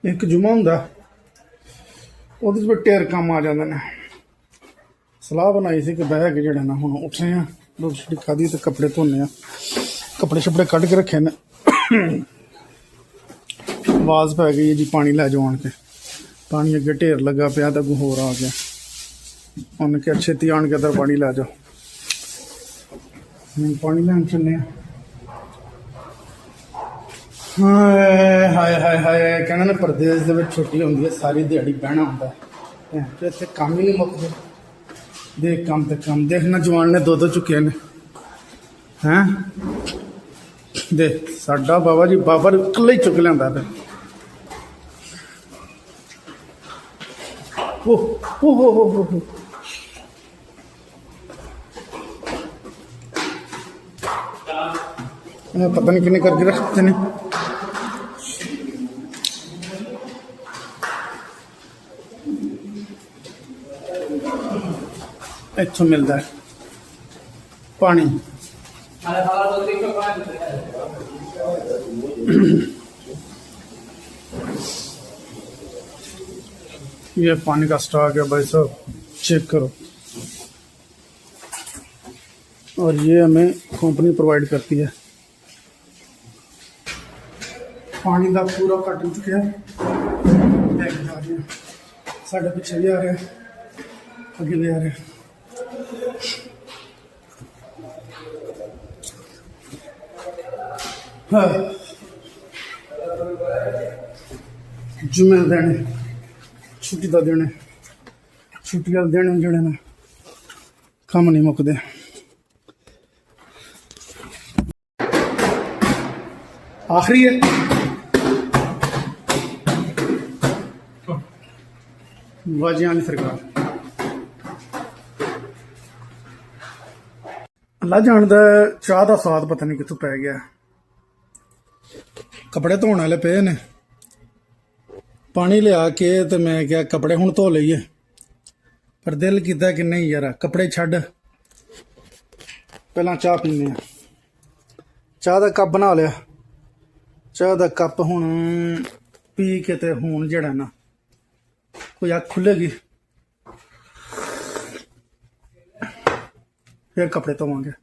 एक जुमा हुंदा ਉਹਦੇ 'ਚ ਢੇਰ ਕੰਮ ਆ ਜਾਂਦੇ ਨੇ। ਸਲਾਹ ਬਣਾਈ ਸੀ ਕਿ ਬਹਿ ਕੇ ਜਿਹੜਾ ਨਾ ਹੁਣ ਉੱਠੇ ਆ, ਰੋਟੀ ਸ਼ੋਟੀ ਖਾਧੀ ਤੇ ਕੱਪੜੇ ਧੋਨੇ ਆ। ਕੱਪੜੇ ਛੱਪੜੇ ਕੱਢ ਕੇ ਰੱਖੇ ਨੇ। ਆਵਾਜ਼ ਪੈ ਗਈ ਹੈ ਜੀ, ਪਾਣੀ ਲੈ ਜਾਓ ਆਣ ਕੇ। ਪਾਣੀ ਅੱਗੇ ਢੇਰ ਲੱਗਾ ਪਿਆ ਤਾਂ ਅੱਗੋਂ ਹੋਰ ਆ ਗਿਆ। ਉਹਨੇ ਕਿਹਾ ਛੇਤੀ ਆਣ ਕੇ ਇੱਧਰ ਪਾਣੀ ਲੈ ਜਾਓ। ਹੁਣ ਪਾਣੀ ਲੈਣ ਚੱਲੇ ਆ। ਹਾਏ ਹਾਏ ਹਾਏ ਹਾਏ, ਕਹਿੰਦੇ ਨੇ ਪ੍ਰਦੇਸ਼ ਦੇ ਵਿੱਚ ਛੁੱਟੀ ਹੁੰਦੀ ਹੈ, ਸਾਰੀ ਦਿਹਾੜੀ ਬਹਿਣਾ ਹੁੰਦਾ ਹੈ ਤੇ ਇੱਥੇ ਕੰਮ ਹੀ ਨਹੀਂ ਮੁੱਕਦੇ। ਦੇਖ ਕੰਮ ਤੇ ਕੰਮ, ਦੇਖ ਨਾ ਜਵਾਨ ਨੇ ਦੋ ਚੁੱਕੇ ਨੇ। ਹੈਂ ਦੇਖ ਸਾਡਾ ਬਾਬਾ ਜੀ ਬਾਬਾ ਇਕੱਲੇ ਹੀ ਚੁੱਕ ਲਿਆਂਦਾ ਫਿਰ। ਓ ਪਤਾ ਨਹੀਂ ਕਿੰਨੇ ਕਰਕੇ ਰੱਖਦੇ ਨੇ। ਇੱਥੋਂ ਮਿਲਦਾ ਹੈ ਪਾਣੀ। ये पानी का स्टॉक है भाई साहब, चेक करो। और ये हमें कंपनी प्रोवाइड करती है। पानी का पूरा कट चुका है, साढ़े पीछे भी आ रहे हैं, आगे भी आ रहे हैं। हाँ जुमे देने छुट्टी का दिन, छुट्टी वाले दिन जोड़े ना कम नहीं मुकते। आखिरी है वाजियां वाली सरकार। अल्लाह जानदा चाह का स्वाद पता नहीं कितों पै गया। कपड़े धोने वाले पे ने, पानी लिया के तो मैं क्या कपड़े हुण धो लईए, पर दिल कीता कि नहीं यार कपड़े छड्ड, पहला चाह पीने आ। चाह का कप बना लिया, चाह का कप हुण पी के ते हुण जेड़ा ना कोई अख खुलेगी फिर कपड़े धोवांगे।